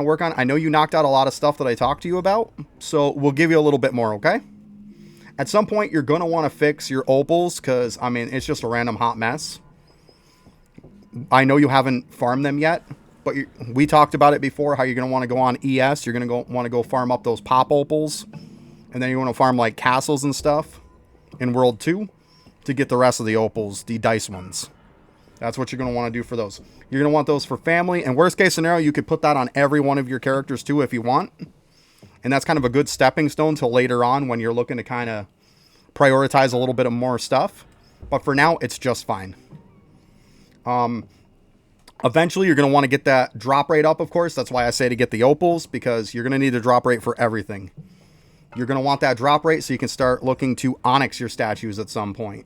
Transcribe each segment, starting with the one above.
work on. I know you knocked out a lot of stuff that I talked to you about, so we'll give you a little bit more, okay? At some point, you're going to want to fix your opals, because, I mean, it's just a random hot mess. I know you haven't farmed them yet, but we talked about it before, how you're going to want to go on ES. You're going to want to go farm up those pop opals, and then you want to farm, like, castles and stuff in World 2 to get the rest of the opals, the dice ones. That's what you're going to want to do for those. You're going to want those for family. And worst case scenario, you could put that on every one of your characters too if you want. And that's kind of a good stepping stone till later on when you're looking to kind of prioritize a little bit of more stuff. But for now, it's just fine. Eventually, you're going to want to get that drop rate up, of course. That's why I say to get the opals, because you're going to need a drop rate for everything. You're going to want that drop rate so you can start looking to onyx your statues at some point.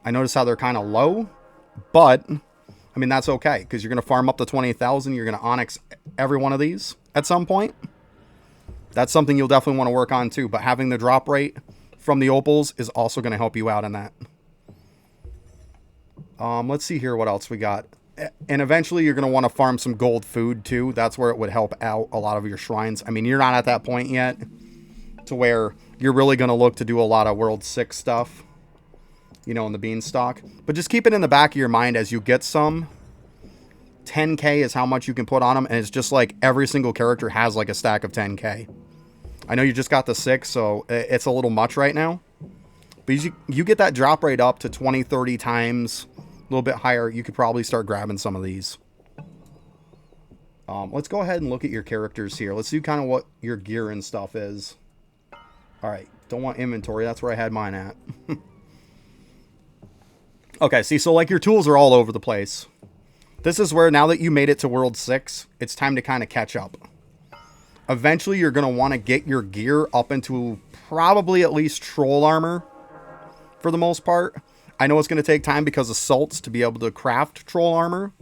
I notice how they're kind of low. But, I mean, that's okay, because you're going to farm up to 20,000. You're going to onyx every one of these at some point. That's something you'll definitely want to work on, too. But having the drop rate from the opals is also going to help you out in that. Let's see here what else we got. And eventually, you're going to want to farm some gold food, too. That's where it would help out a lot of your shrines. I mean, you're not at that point yet to where you're really going to look to do a lot of World 6 stuff. You know, in the beanstalk. But just keep it in the back of your mind as you get some. 10k is how much you can put on them. And it's just like every single character has like a stack of 10k. I know you just got the 6, so it's a little much right now. But you get that drop rate up to 20, 30 times. A little bit higher. You could probably start grabbing some of these. Let's go ahead and look at your characters here. Let's see kind of what your gear and stuff is. Alright, don't want inventory. That's where I had mine at. Okay, see, so like your tools are all over the place. This is where, now that you made it to World 6, it's time to kind of catch up. Eventually, you're going to want to get your gear up into probably at least troll armor for the most part. I know it's going to take time because of salts to be able to craft troll armor.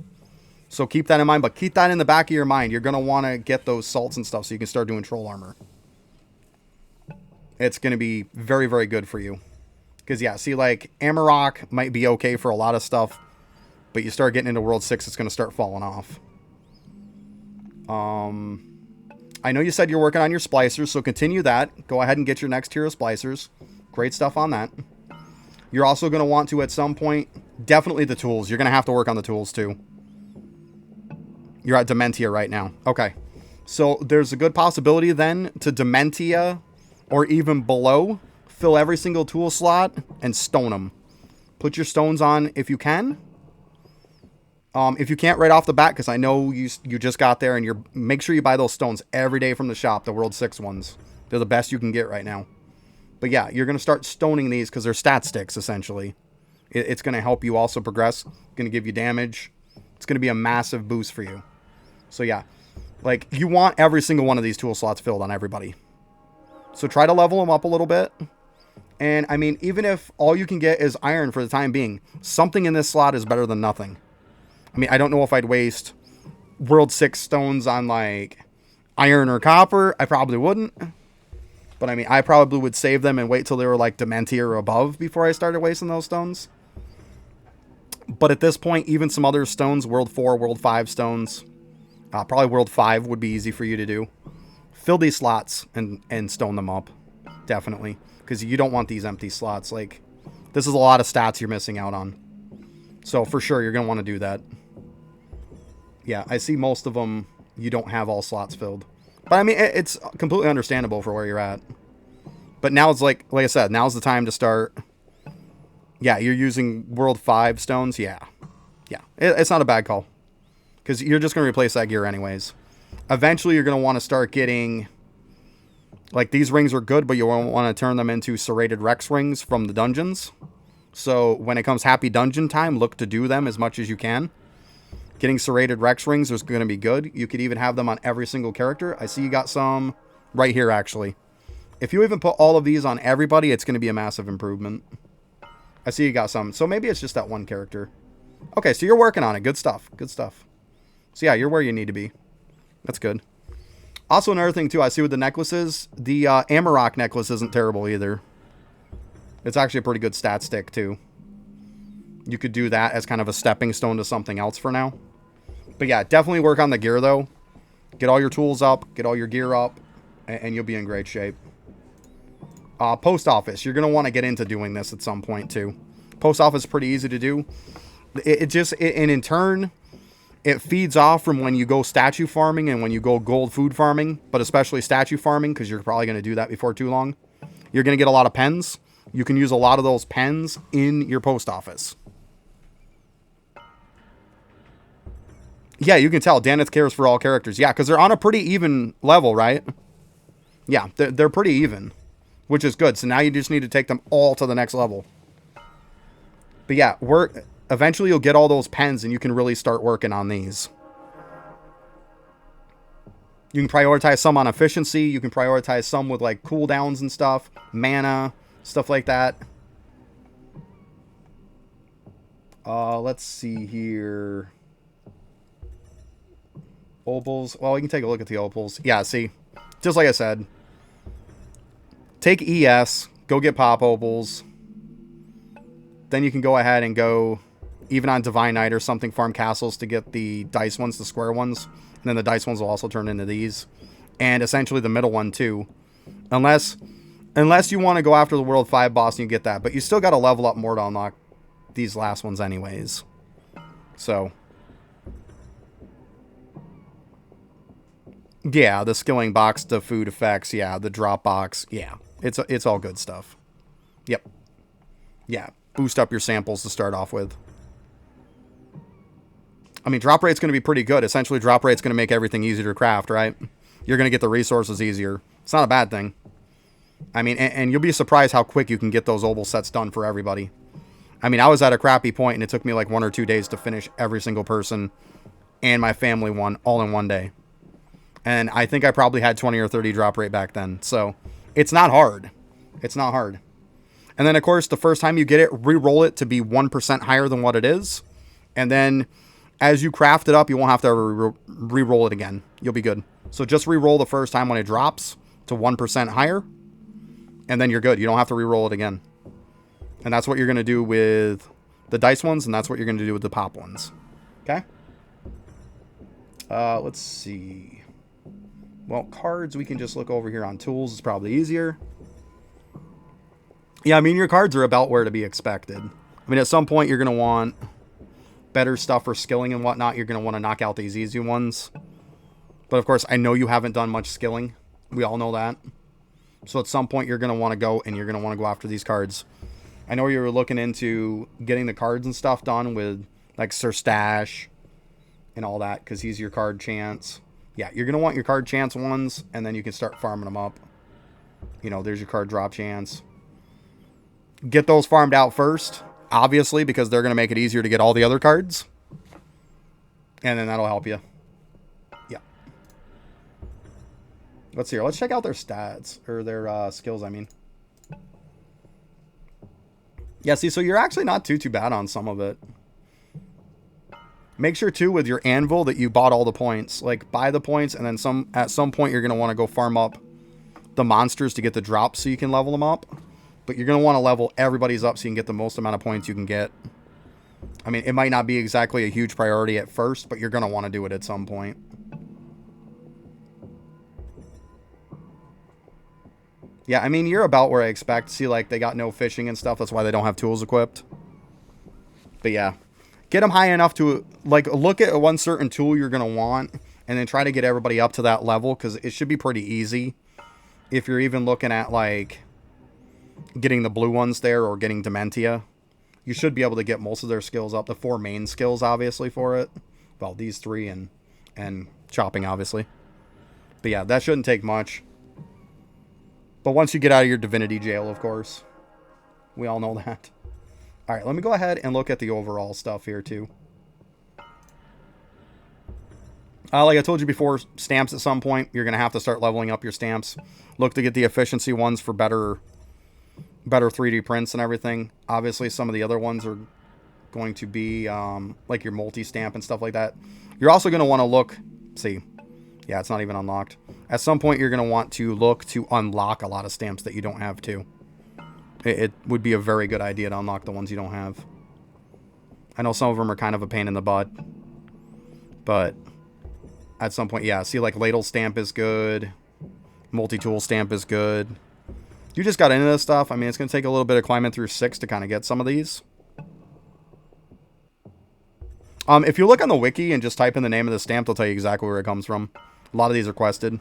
So keep that in mind, but keep that in the back of your mind. You're going to want to get those salts and stuff so you can start doing troll armor. It's going to be very, very good for you. Because, yeah, see, like, Amarok might be okay for a lot of stuff. But you start getting into World 6, it's going to start falling off. I know you said you're working on your splicers, so continue that. Go ahead and get your next tier of splicers. Great stuff on that. You're also going to want to, at some point, definitely the tools. You're going to have to work on the tools, too. You're at Dementia right now. Okay. So, there's a good possibility, then, to Dementia, or even below, fill every single tool slot and stone them. Put your stones on if you can. If you can't right off the bat, because I know you just got there, and make sure you buy those stones every day from the shop, the World 6 ones. They're the best you can get right now. But yeah, you're going to start stoning these because they're stat sticks, essentially. It's going to help you also progress. Going to give you damage. It's going to be a massive boost for you. So yeah, like, you want every single one of these tool slots filled on everybody. So try to level them up a little bit. And, I mean, even if all you can get is iron for the time being, something in this slot is better than nothing. I mean, I don't know if I'd waste World 6 stones on, like, iron or copper. I probably wouldn't. But, I mean, I probably would save them and wait till they were, like, Dementia or above before I started wasting those stones. But at this point, even some other stones, World 4, World 5 stones, probably World 5 would be easy for you to do. Fill these slots and stone them up. Definitely. Because you don't want these empty slots. Like, this is a lot of stats you're missing out on. So, for sure, you're going to want to do that. Yeah, I see most of them, you don't have all slots filled. But, I mean, it's completely understandable for where you're at. But now it's like I said, now's the time to start. Yeah, you're using World 5 stones. Yeah. Yeah, it's not a bad call. Because you're just going to replace that gear anyways. Eventually, you're going to want to start getting... Like, these rings are good, but you won't want to turn them into serrated Rex rings from the dungeons. So, when it comes happy dungeon time, look to do them as much as you can. Getting serrated Rex rings is going to be good. You could even have them on every single character. I see you got some right here, actually. If you even put all of these on everybody, it's going to be a massive improvement. I see you got some. So, maybe it's just that one character. Okay, so you're working on it. Good stuff. Good stuff. So, yeah, you're where you need to be. That's good. Also, another thing, too, I see with the necklaces, the Amarok necklace isn't terrible either. It's actually a pretty good stat stick, too. You could do that as kind of a stepping stone to something else for now. But yeah, definitely work on the gear, though. Get all your tools up, get all your gear up, and you'll be in great shape. Post office. You're going to want to get into doing this at some point, too. Post office is pretty easy to do. And in turn, it feeds off from when you go statue farming and when you go gold food farming, but especially statue farming, because you're probably going to do that before too long. You're going to get a lot of pens. You can use a lot of those pens in your post office. Yeah, you can tell. Danneth cares for all characters. Yeah, because they're on a pretty even level, right? Yeah, they're pretty even, which is good. So now you just need to take them all to the next level. But yeah, eventually you'll get all those pens and you can really start working on these. You can prioritize some on efficiency. You can prioritize some with like cooldowns and stuff. Mana, stuff like that. Let's see here. Obols. Well, we can take a look at the opals. Yeah, see. Just like I said. Take ES. Go get pop opals. Then you can go ahead and go, even on Divine Knight or something, farm castles to get the dice ones, the square ones. And then the dice ones will also turn into these. And essentially the middle one too. Unless you want to go after the World 5 boss and you get that. But you still got to level up more to unlock these last ones anyways. So... yeah, the skilling box, the food effects, yeah, the drop box, yeah. It's all good stuff. Yep. Yeah, boost up your samples to start off with. I mean, drop rate's going to be pretty good. Essentially, drop rate's going to make everything easier to craft, right? You're going to get the resources easier. It's not a bad thing. I mean, and you'll be surprised how quick you can get those Obol sets done for everybody. I mean, I was at a crappy point, and it took me like 1 or 2 days to finish every single person and my family one all in one day. And I think I probably had 20 or 30 drop rate back then. So it's not hard. It's not hard. And then, of course, the first time you get it, re-roll it to be 1% higher than what it is. And then as you craft it up, you won't have to re-roll it again. You'll be good. So just re-roll the first time when it drops to 1% higher. And then you're good. You don't have to re-roll it again. And that's what you're going to do with the dice ones. And that's what you're going to do with the pop ones. Okay? Let's see. Well, cards, we can just look over here on tools. It's probably easier. Yeah, I mean, your cards are about where to be expected. I mean, at some point, you're going to want better stuff for skilling and whatnot. You're going to want to knock out these easy ones. But, of course, I know you haven't done much skilling. We all know that. So, at some point, you're going to want to go and you're going to want to go after these cards. I know you were looking into getting the cards and stuff done with, like, Sir Stash and all that, because he's your card chance. Yeah, you're going to want your card chance ones, and then you can start farming them up. You know, there's your card drop chance. Get those farmed out first, obviously, because they're going to make it easier to get all the other cards. And then that'll help you. Yeah. Let's see here. Let's check out their stats, or their skills, I mean. Yeah, see, so you're actually not too bad on some of it. Make sure, too, with your anvil that you bought all the points. Like, buy the points, and then at some point you're going to want to go farm up the monsters to get the drops so you can level them up. But you're going to want to level everybody's up so you can get the most amount of points you can get. I mean, it might not be exactly a huge priority at first, but you're going to want to do it at some point. Yeah, I mean, you're about where I expect. See, like, they got no fishing and stuff. That's why they don't have tools equipped. But, yeah. Get them high enough to, like, look at one certain tool you're going to want, and then try to get everybody up to that level, because it should be pretty easy. If you're even looking at, like, getting the blue ones there, or getting Dementia, you should be able to get most of their skills up. The 4 main skills, obviously, for it. Well, these 3 and chopping, obviously. But yeah, that shouldn't take much. But once you get out of your Divinity jail, of course. We all know that. Alright, let me go ahead and look at the overall stuff here, too. Like I told you before, stamps at some point. You're going to have to start leveling up your stamps. Look to get the efficiency ones for better 3D prints and everything. Obviously, some of the other ones are going to be like your multi-stamp and stuff like that. You're also going to want to look... see. Yeah, it's not even unlocked. At some point, you're going to want to look to unlock a lot of stamps that you don't have, too. It would be a very good idea to unlock the ones you don't have. I know some of them are kind of a pain in the butt. But at some point. Yeah, see, like, ladle stamp is good. Multi-tool stamp is good. You just got into this stuff. I mean, it's going to take a little bit of climbing through 6 to kind of get some of these. If you look on the wiki and just type in the name of the stamp, they'll tell you exactly where it comes from. A lot of these are quested.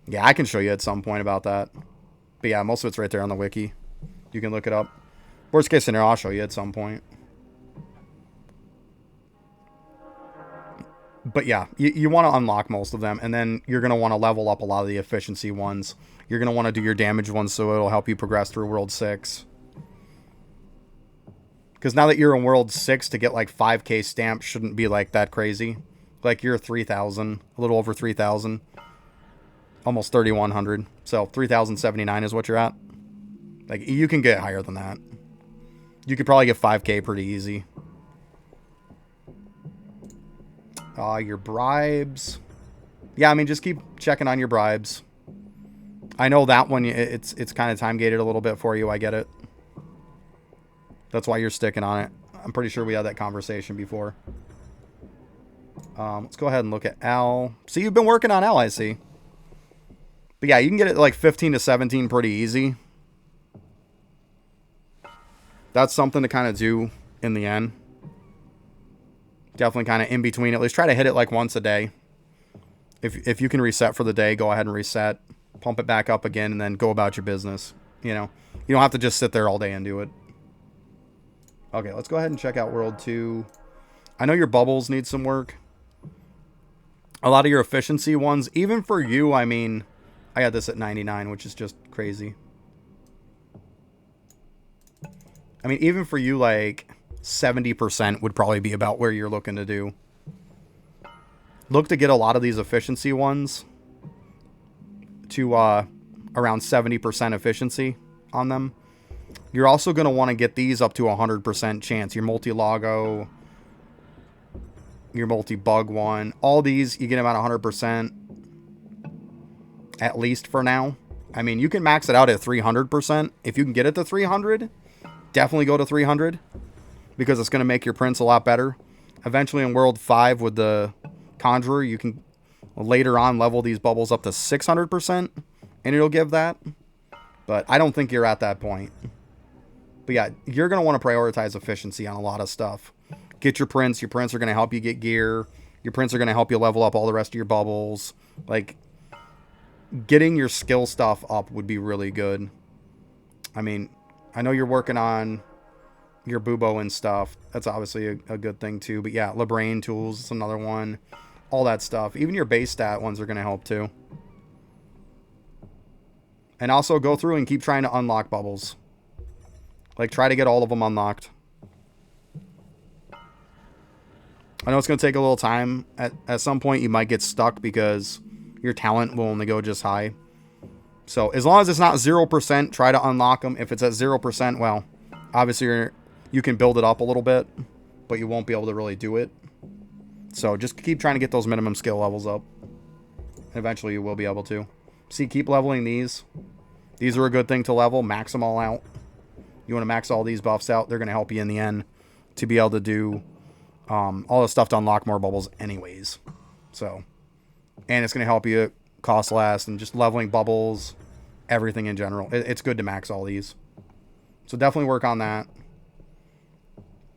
Yeah, I can show you at some point about that. But yeah, most of it's right there on the wiki. You can look it up. Worst case scenario, I'll show you at some point. But yeah, you want to unlock most of them, and then you're going to want to level up a lot of the efficiency ones. You're going to want to do your damage ones so it'll help you progress through World 6. Because now that you're in World 6, to get like 5k stamps shouldn't be like that crazy. Like you're 3,000, a little over 3,000. Almost 3,100. So 3,079 is what you're at. Like you can get higher than that. You could probably get 5k pretty easy. Your bribes. Yeah, I mean, just keep checking on your bribes. I know that one, it's kind of time gated a little bit for you. I get it. That's why you're sticking on it. I'm pretty sure we had that conversation before. Let's go ahead and look at L. So you've been working on L, I see. But yeah, you can get it like 15 to 17 pretty easy. That's something to kind of do in the end. Definitely kind of in between. At least try to hit it like once a day. If you can reset for the day, go ahead and reset. Pump it back up again and then go about your business. You know, you don't have to just sit there all day and do it. Okay, let's go ahead and check out World 2. I know your bubbles need some work. A lot of your efficiency ones, even for you, I mean, I got this at 99, which is just crazy. I mean, even for you, like 70% would probably be about where you're looking to do. Look to get a lot of these efficiency ones to around 70% efficiency on them. You're also going to want to get these up to 100% chance. Your multi-logo, your multi-bug one. All these, you get them at 100%. At least for now. I mean, you can max it out at 300%. If you can get it to 300, definitely go to 300. Because it's going to make your prints a lot better. Eventually in World 5 with the Conjurer, you can later on level these bubbles up to 600%. And it'll give that. But I don't think you're at that point. But yeah, you're going to want to prioritize efficiency on a lot of stuff. Get your prints. Your prints are going to help you get gear. Your prints are going to help you level up all the rest of your bubbles. Like, getting your skill stuff up would be really good. I mean, I know you're working on your bubo and stuff. That's obviously a good thing too. But yeah, Librain tools is another one. All that stuff. Even your base stat ones are going to help too. And also go through and keep trying to unlock bubbles. Like, try to get all of them unlocked. I know it's going to take a little time. At some point, you might get stuck because your talent will only go just high. So, as long as it's not 0%, try to unlock them. If it's at 0%, well, obviously you can build it up a little bit, but you won't be able to really do it. So, just keep trying to get those minimum skill levels up. Eventually, you will be able to. See, keep leveling these. These are a good thing to level. Max them all out. You want to max all these buffs out. They're going to help you in the end to be able to do all the stuff to unlock more bubbles anyways. So, and it's going to help you cost less and just leveling bubbles, everything in general. It's good to max all these. So definitely work on that.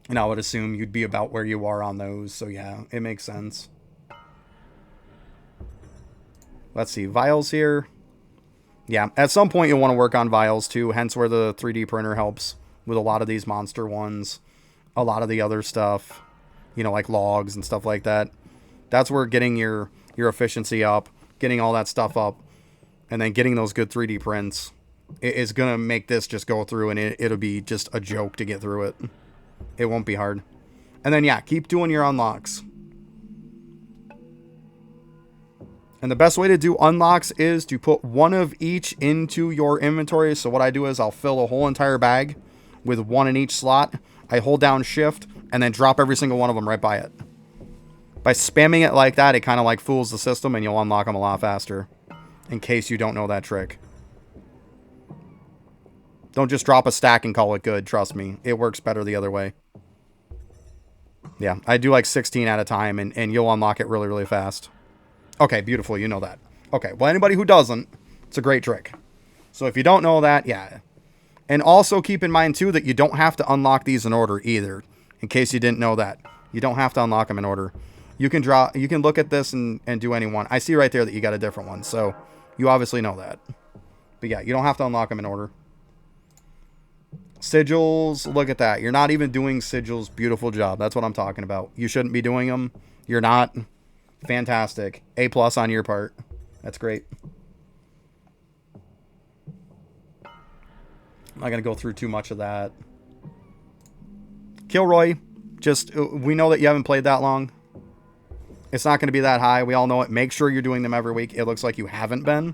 And I would assume you'd be about where you are on those. So yeah, it makes sense. Let's see, vials here. Yeah, at some point you'll want to work on vials too, hence where the 3D printer helps with a lot of these monster ones, a lot of the other stuff, you know, like logs and stuff like that. That's where getting your efficiency up, getting all that stuff up, and then getting those good 3D prints is going to make this just go through, and it'll be just a joke to get through it. It won't be hard. And then, yeah, keep doing your unlocks. And the best way to do unlocks is to put one of each into your inventory. So what I do is I'll fill a whole entire bag with one in each slot. I hold down shift and then drop every single one of them right by it. By spamming it like that, it kind of like fools the system and you'll unlock them a lot faster. In case you don't know that trick. Don't just drop a stack and call it good. Trust me, it works better the other way. Yeah, I do like 16 at a time, and you'll unlock it really, really fast. Okay, beautiful. You know that. Okay, well, anybody who doesn't, it's a great trick. So if you don't know that, yeah. And also keep in mind, too, that you don't have to unlock these in order either, in case you didn't know that. You don't have to unlock them in order. You can look at this and do any one. I see right there that you got a different one, so you obviously know that. But yeah, you don't have to unlock them in order. Sigils, look at that. You're not even doing sigils. Beautiful job. That's what I'm talking about. You shouldn't be doing them. You're not. Fantastic. A+ on your part. That's great. I'm not going to go through too much of that. Kilroy, just, we know that you haven't played that long. It's not going to be that high. We all know it. Make sure you're doing them every week. It looks like you haven't been,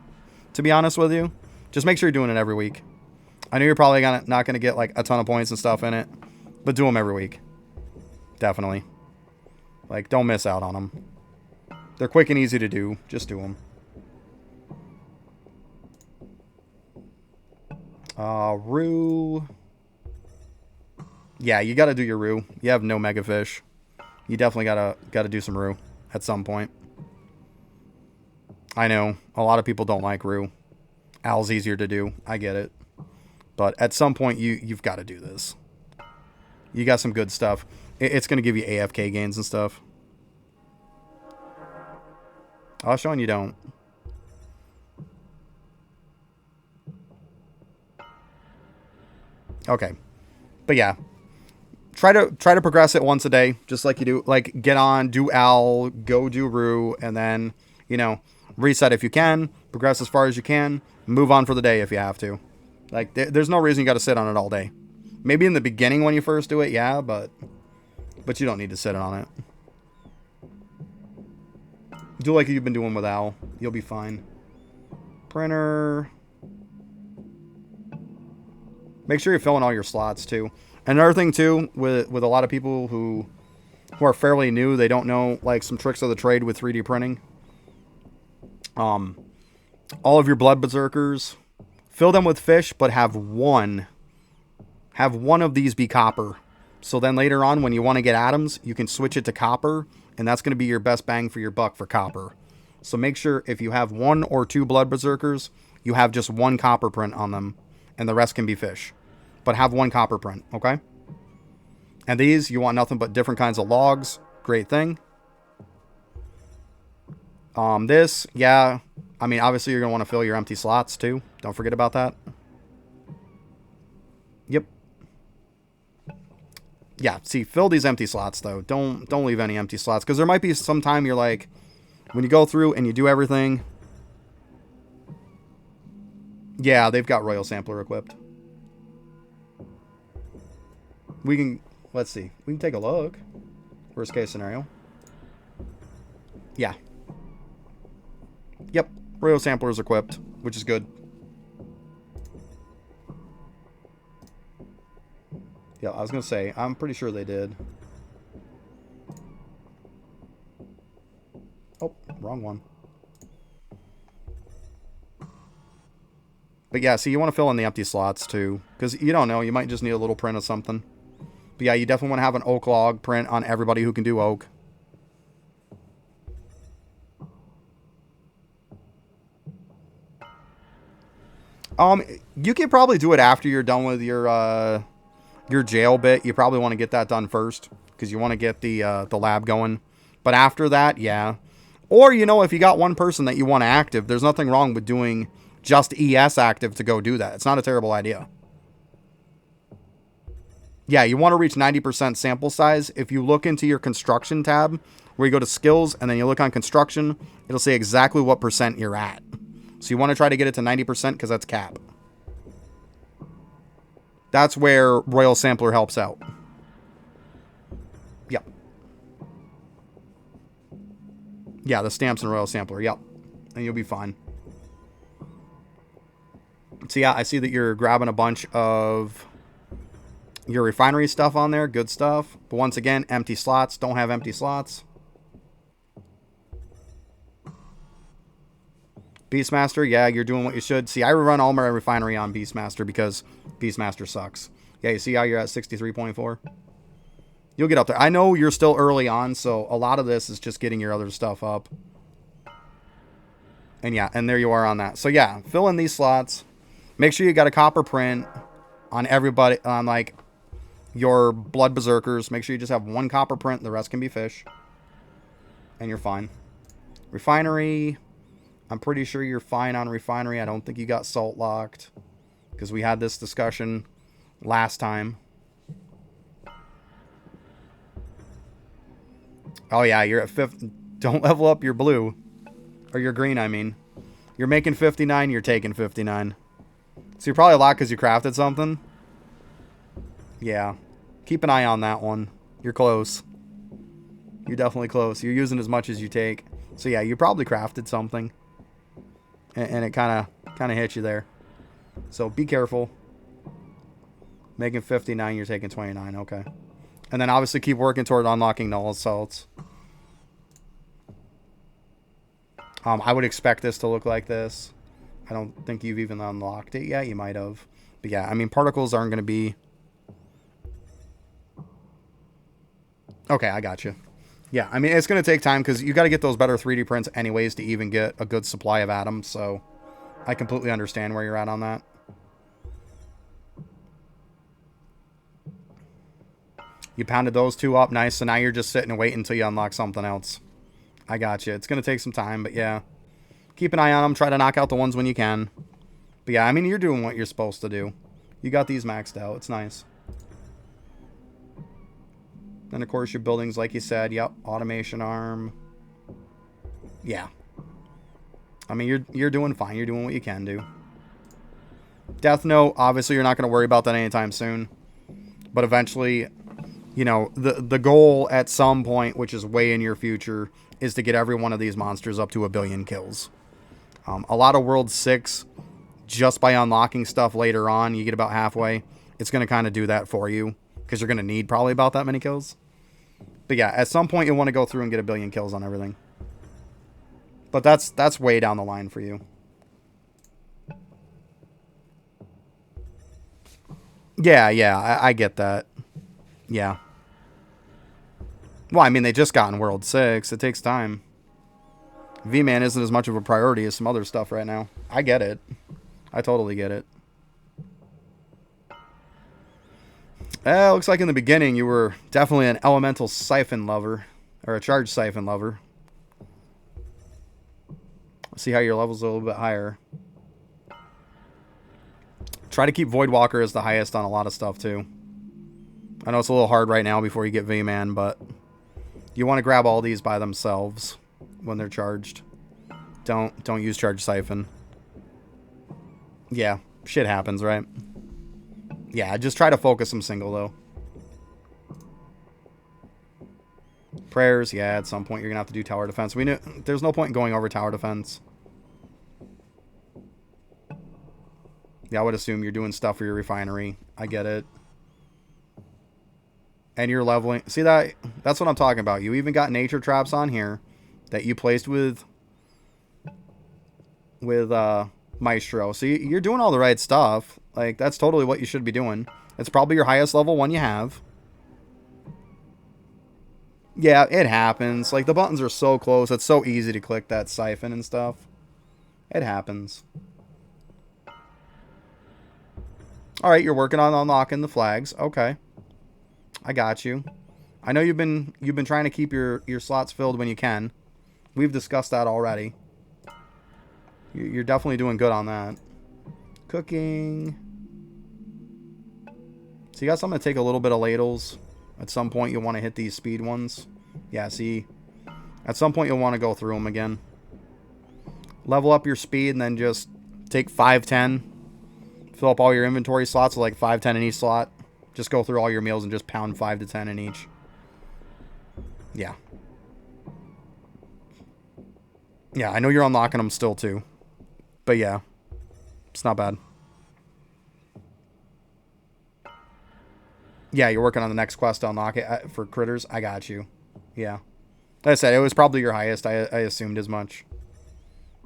to be honest with you. Just make sure you're doing it every week. I know you're probably not going to get like a ton of points and stuff in it, but do them every week. Definitely. Like, don't miss out on them. They're quick and easy to do. Just do them. Rue. Yeah, you got to do your Rue. You have no mega fish. You definitely got to do some Rue at some point. I know a lot of people don't like Rue. Owl's easier to do. I get it. But at some point, you've got to do this. You got some good stuff. It's going to give you AFK gains and stuff. I was showing you don't. Okay. But yeah. Try to progress it once a day, just like you do. Like, get on, do Owl, go do Rue, and then, you know, reset if you can. Progress as far as you can. Move on for the day if you have to. Like, there's no reason you got to sit on it all day. Maybe in the beginning when you first do it, yeah, but you don't need to sit on it. Do like you've been doing with Owl. You'll be fine. Printer. Make sure you're filling all your slots, too. Another thing, too, with a lot of people who are fairly new, they don't know, like, some tricks of the trade with 3D printing. All of your blood berserkers, fill them with fish, but have one of these be copper. So then later on, when you want to get atoms, you can switch it to copper, and that's going to be your best bang for your buck for copper. So make sure if you have 1 or 2 blood berserkers, you have just 1 copper print on them, and the rest can be fish. But have 1 copper print, okay? And these, you want nothing but different kinds of logs. Great thing. This, yeah. I mean, obviously you're going to want to fill your empty slots too. Don't forget about that. Yep. Yeah, see, fill these empty slots though. Don't leave any empty slots, because there might be some time you're like, when you go through and you do everything. Yeah, they've got Royal Sampler equipped. We can, let's see. We can take a look. Worst case scenario. Yeah. Yep. Royal Sampler is equipped, which is good. Yeah, I was going to say, I'm pretty sure they did. Oh, wrong one. But yeah, see, you want to fill in the empty slots too, because you don't know, you might just need a little print of something. But yeah, you definitely want to have an oak log print on everybody who can do oak. You could probably do it after you're done with your jail bit. You probably want to get that done first, because you want to get the lab going. But after that, yeah. Or, you know, if you got one person that you want active, there's nothing wrong with doing just ES active to go do that. It's not a terrible idea. Yeah, you want to reach 90% sample size. If you look into your construction tab, where you go to skills, and then you look on construction, it'll say exactly what percent you're at. So you want to try to get it to 90% because that's cap. That's where Royal Sampler helps out. Yep. Yeah, the stamps and Royal Sampler. Yep. And you'll be fine. So yeah, I see that you're grabbing a bunch of your refinery stuff on there. Good stuff. But once again, empty slots. Don't have empty slots. Beastmaster, yeah, you're doing what you should. See, I run all my refinery on Beastmaster because Beastmaster sucks. Yeah, you see how you're at 63.4? You'll get up there. I know you're still early on, so a lot of this is just getting your other stuff up. And yeah, and there you are on that. So yeah, fill in these slots. Make sure you got a copper print on everybody, on like your blood berserkers. Make sure you just have one copper print. The rest can be fish. And you're fine. Refinery. I'm pretty sure you're fine on refinery. I don't think you got salt locked, because we had this discussion last time. Oh yeah, you're at 50. Don't level up your blue. Or your green, I mean. You're making 59, you're taking 59. So you're probably locked because you crafted something. Yeah. Keep an eye on that one. You're close. You're definitely close. You're using as much as you take. So yeah, you probably crafted something. And it kind of hit you there. So be careful. Making 59, you're taking 29. Okay. And then obviously keep working toward unlocking null assaults. I would expect this to look like this. I don't think you've even unlocked it yet. You might have. But yeah, I mean, particles aren't going to be... Okay, I got you. Yeah, I mean, it's going to take time because you got to get those better 3D prints anyways to even get a good supply of atoms. So I completely understand where you're at on that. You pounded those two up. Nice. So now you're just sitting and waiting until you unlock something else. I got you. It's going to take some time, but yeah. Keep an eye on them. Try to knock out the ones when you can. But yeah, I mean, you're doing what you're supposed to do. You got these maxed out. It's nice. And of course, your buildings, like you said. Yep. Automation arm. Yeah. I mean, you're doing fine. You're doing what you can do. Death Note, obviously, you're not going to worry about that anytime soon. But eventually, you know, the goal at some point, which is way in your future, is to get every one of these monsters up to 1 billion kills. A lot of World 6, just by unlocking stuff later on, you get about halfway, it's going to kind of do that for you, because you're going to need probably about that many kills. But yeah, at some point you'll want to go through and get 1 billion kills on everything. But that's way down the line for you. Yeah, I get that. Yeah. Well, I mean, they just got in World 6. It takes time. V-Man isn't as much of a priority as some other stuff right now. I get it. I totally get it. Looks like in the beginning you were definitely an elemental siphon lover. Or a charged siphon lover. See how your level's a little bit higher. Try to keep Voidwalker as the highest on a lot of stuff, too. I know it's a little hard right now before you get V-Man, but... you want to grab all these by themselves when they're charged. Don't use Charge Siphon. Yeah, shit happens, right? Yeah, just try to focus them single, though. Prayers, yeah, at some point you're going to have to do tower defense. We knew there's no point in going over tower defense. Yeah, I would assume you're doing stuff for your refinery. I get it. And you're leveling. See, that's what I'm talking about. You even got nature traps on here that you placed with Maestro. So you're doing all the right stuff. Like, that's totally what you should be doing. It's probably your highest level one you have. Yeah, it happens. Like, the buttons are so close. It's so easy to click that siphon and stuff. It happens. Alright, you're working on unlocking the flags. Okay. I got you. I know you've been trying to keep your slots filled when you can. We've discussed that already. You're definitely doing good on that. Cooking. So you got something to take a little bit of ladles. At some point you'll want to hit these speed ones. Yeah, see. At some point you'll want to go through them again. Level up your speed and then just take 5, 10. Fill up all your inventory slots with like 5, 10 in each slot. Just go through all your meals and just pound 5 to 10 in each. Yeah. Yeah, I know you're unlocking them still too. But yeah. It's not bad. Yeah, you're working on the next quest to unlock it for critters. I got you. Yeah. Like I said, it was probably your highest. I assumed as much.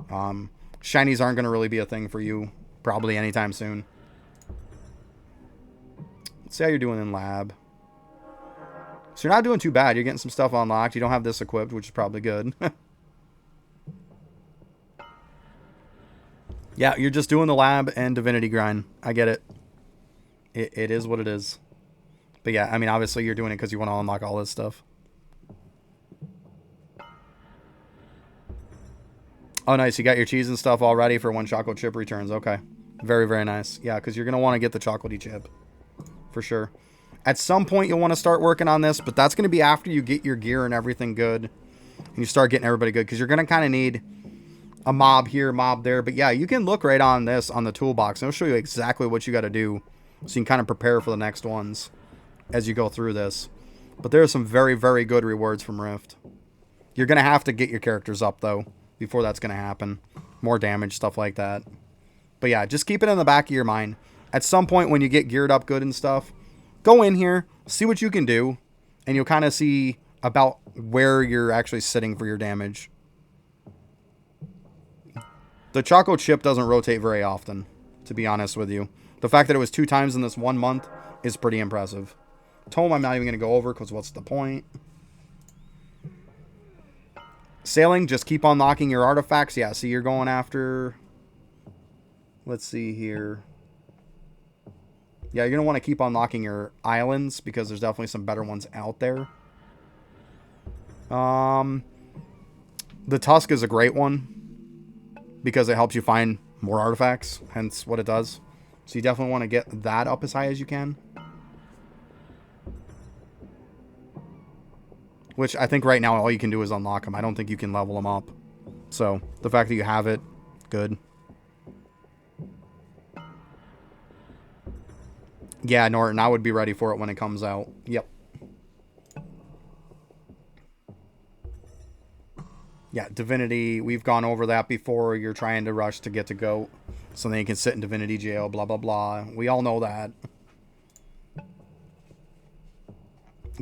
Shinies aren't going to really be a thing for you probably anytime soon. Let's see how you're doing in lab. So you're not doing too bad. You're getting some stuff unlocked. You don't have this equipped, which is probably good. Yeah, you're just doing the lab and divinity grind. I get it. It is what it is. But yeah, I mean, obviously you're doing it because you want to unlock all this stuff. Oh, nice. You got your cheese and stuff all ready for when chocolate chip returns. Okay. Very, very nice. Yeah, because you're going to want to get the chocolatey chip. For sure. At some point, you'll want to start working on this, but that's going to be after you get your gear and everything good. And you start getting everybody good, because you're going to kind of need a mob here, mob there. But yeah, you can look right on this, on the toolbox, and it'll show you exactly what you got to do, so you can kind of prepare for the next ones as you go through this. But there are some very, very good rewards from Rift. You're going to have to get your characters up, though, before that's going to happen. More damage, stuff like that. But yeah, just keep it in the back of your mind. At some point when you get geared up good and stuff, go in here, see what you can do, and you'll kind of see about where you're actually sitting for your damage. The Choco Chip doesn't rotate very often, to be honest with you. The fact that it was 2 times in this 1 month is pretty impressive. Tome I'm not even going to go over, because what's the point? Sailing, just keep unlocking your artifacts. Yeah, see, you're going after... Let's see here. Yeah, you're going to want to keep unlocking your islands, because there's definitely some better ones out there. The Tusk is a great one, because it helps you find more artifacts, hence what it does. So you definitely want to get that up as high as you can. Which I think right now all you can do is unlock them. I don't think you can level them up. So the fact that you have it, good. Yeah, Norton, I would be ready for it when it comes out. Yep. Yeah, Divinity, we've gone over that before. You're trying to rush to get to GOAT, so then you can sit in Divinity jail, blah, blah, blah. We all know that.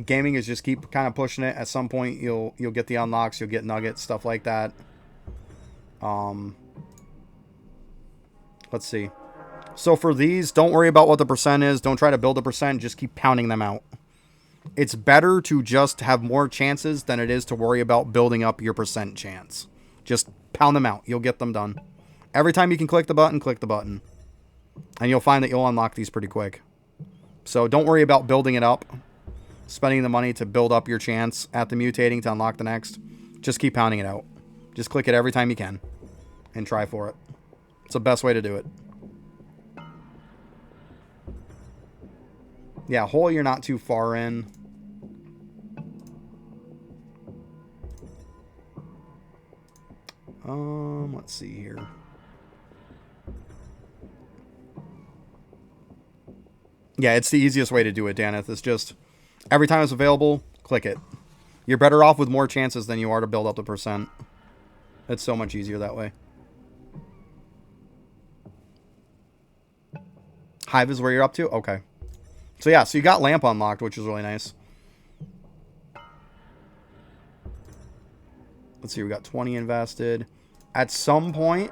Gaming is just keep kind of pushing it. At some point, you'll get the unlocks, you'll get nuggets, stuff like that. Let's see. So for these, don't worry about what the percent is. Don't try to build a percent. Just keep pounding them out. It's better to just have more chances than it is to worry about building up your percent chance. Just pound them out. You'll get them done. Every time you can click the button, click the button. And you'll find that you'll unlock these pretty quick. So don't worry about building it up. Spending the money to build up your chance at the mutating to unlock the next. Just keep pounding it out. Just click it every time you can. And try for it. It's the best way to do it. Yeah, hole you're not too far in. Let's see here. Yeah, it's the easiest way to do it, Danneth. It's just, every time it's available, click it. You're better off with more chances than you are to build up the percent. It's so much easier that way. Hive is where you're up to? Okay. So yeah, so you got Lamp unlocked, which is really nice. Let's see, we got 20 invested. At some point,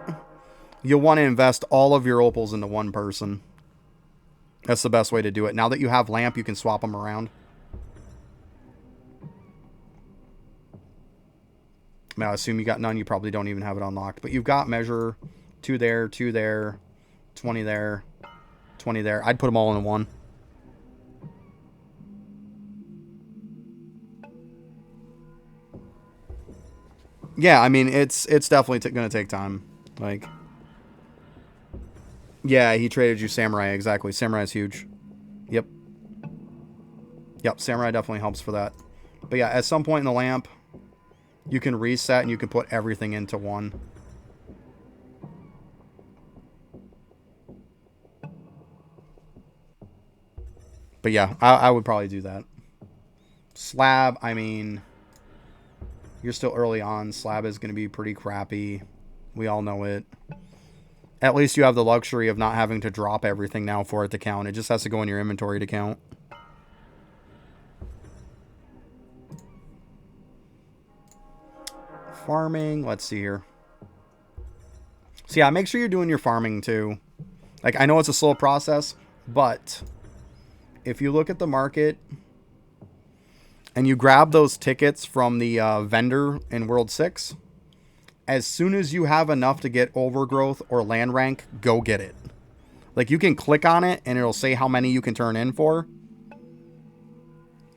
you'll want to invest all of your opals into one person. That's the best way to do it. Now that you have Lamp, you can swap them around. I mean, I assume you got none. You probably don't even have it unlocked. But you've got Measure, 2 there, 2 there, 20 there, 20 there. I'd put them all in one. Yeah, I mean, it's definitely going to take time. Like, yeah, he traded you Samurai, exactly. Samurai's huge. Yep. Yep, Samurai definitely helps for that. But yeah, at some point in the Lamp, you can reset and you can put everything into one. But yeah, I would probably do that. Slab, I mean, you're still early on. Slab is going to be pretty crappy. We all know it. At least you have the luxury of not having to drop everything now for it to count. It just has to go in your inventory to count. Farming, let's see here. So yeah, make sure you're doing your farming too. Like, I know it's a slow process, but if you look at the market, and you grab those tickets from the vendor in World 6, as soon as you have enough to get overgrowth or land rank, go get it. Like, you can click on it, and it'll say how many you can turn in for.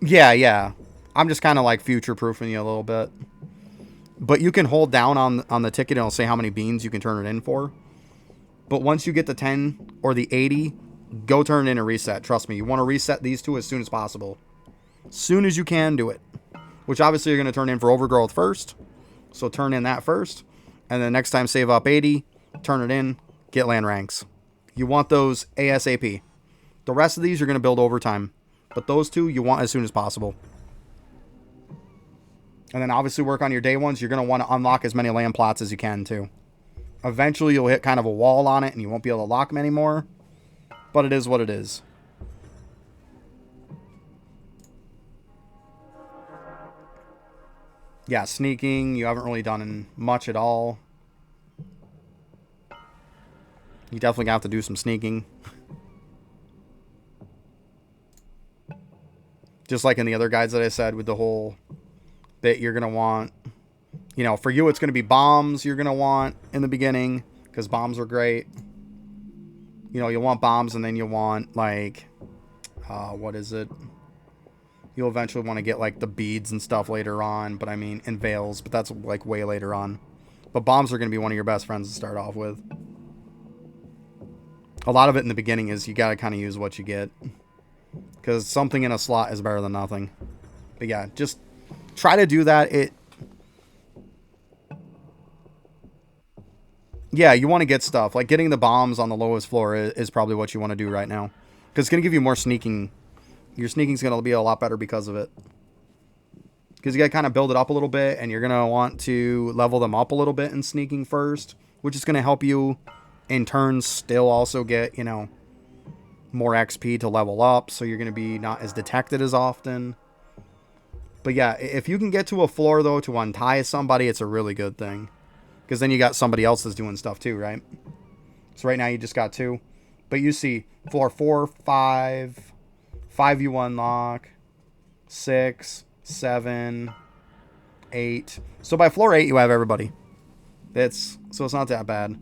Yeah. I'm just kind of like future-proofing you a little bit. But you can hold down on the ticket, and it'll say how many beans you can turn it in for. But once you get the 10 or the 80, go turn it in and reset. Trust me, you want to reset these two as soon as possible. As soon as you can, do it. Which obviously you're going to turn in for overgrowth first. So turn in that first. And then next time save up 80, turn it in, get land ranks. You want those ASAP. The rest of these you're going to build over time. But those two you want as soon as possible. And then obviously work on your day ones. You're going to want to unlock as many land plots as you can too. Eventually you'll hit kind of a wall on it and you won't be able to lock them anymore. But it is what it is. Yeah, sneaking, you haven't really done much at all. You definitely have to do some sneaking. Just like in the other guides that I said with the whole bit you're going to want. You know, for you it's going to be bombs you're going to want in the beginning. Because bombs are great. You know, you'll want bombs and then you'll want like... what is it? You'll eventually want to get like the beads and stuff later on. But I mean, and veils. But that's like way later on. But bombs are going to be one of your best friends to start off with. A lot of it in the beginning is you got to kind of use what you get. Because something in a slot is better than nothing. But yeah, just try to do that. Yeah, you want to get stuff. Like getting the bombs on the lowest floor is probably what you want to do right now. Because it's going to give you more sneaking. Your sneaking's going to be a lot better because of it. Because you got to kind of build it up a little bit. And you're going to want to level them up a little bit in sneaking first. Which is going to help you in turn still also get, you know, more XP to level up. So you're going to be not as detected as often. But yeah, if you can get to a floor though to untie somebody, it's a really good thing. Because then you got somebody else that's doing stuff too, right? So right now you just got 2. But you see floor 4, 5, 5 you unlock, 6, 7, 8. So by floor 8 you have everybody. So it's not that bad.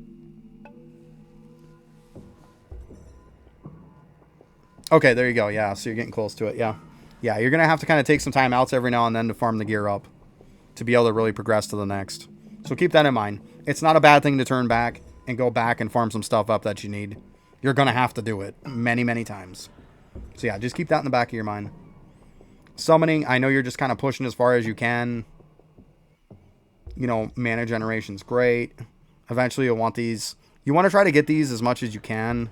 Okay, there you go. Yeah, so you're getting close to it. Yeah. Yeah, you're going to have to kind of take some time outs every now and then to farm the gear up to be able to really progress to the next. So keep that in mind. It's not a bad thing to turn back and go back and farm some stuff up that you need. You're going to have to do it many, many times. So yeah, just keep that in the back of your mind. Summoning, I know you're just kind of pushing as far as you can. You know, mana generation's great. Eventually you'll want these. You want to try to get these as much as you can.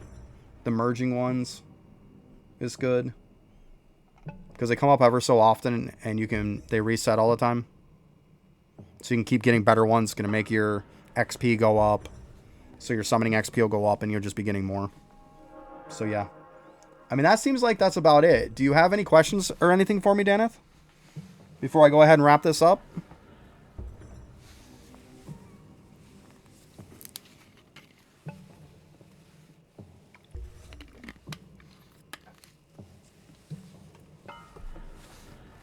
The merging ones is good. Because they come up ever so often and they reset all the time. So you can keep getting better ones. It's going to make your XP go up. So your summoning XP will go up and you'll just be getting more. So yeah. I mean, that seems like that's about it. Do you have any questions or anything for me, Danneth? Before I go ahead and wrap this up?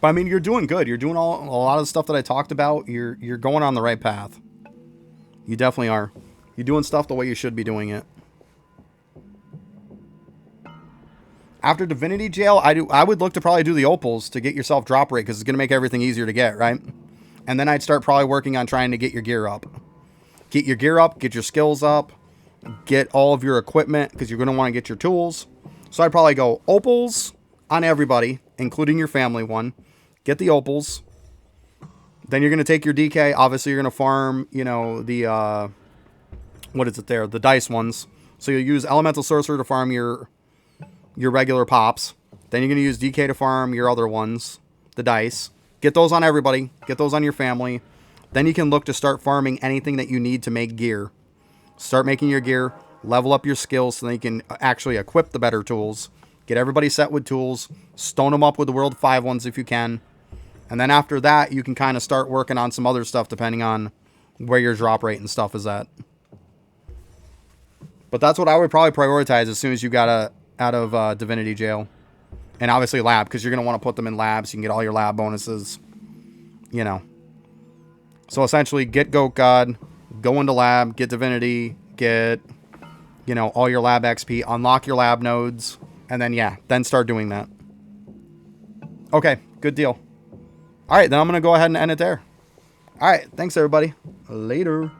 But I mean, you're doing good. You're doing a lot of the stuff that I talked about. You're going on the right path. You definitely are. You're doing stuff the way you should be doing it. After Divinity Jail, I would look to probably do the opals to get yourself drop rate because it's going to make everything easier to get, right? And then I'd start probably working on trying to get your gear up. Get your gear up, get your skills up, get all of your equipment because you're going to want to get your tools. So I'd probably go opals on everybody, including your family one. Get the opals. Then you're going to take your DK. Obviously, you're going to farm, you know, the, what is it there? The dice ones. So you'll use Elemental Sorcerer to farm your regular pops. Then you're going to use DK to farm your other ones, the dice. Get those on everybody. Get those on your family. Then you can look to start farming anything that you need to make gear. Start making your gear. Level up your skills so that you can actually equip the better tools. Get everybody set with tools. Stone them up with the World 5 ones if you can. And then after that, you can kind of start working on some other stuff depending on where your drop rate and stuff is at. But that's what I would probably prioritize as soon as you got out of Divinity Jail. And obviously lab, because you're going to want to put them in labs. So you can get all your lab bonuses, you know. So essentially, get Goat God, go into lab, get Divinity, get, you know, all your lab XP, unlock your lab nodes, and then, yeah, then start doing that. Okay, good deal. All right, then I'm going to go ahead and end it there. All right, thanks, everybody. Later.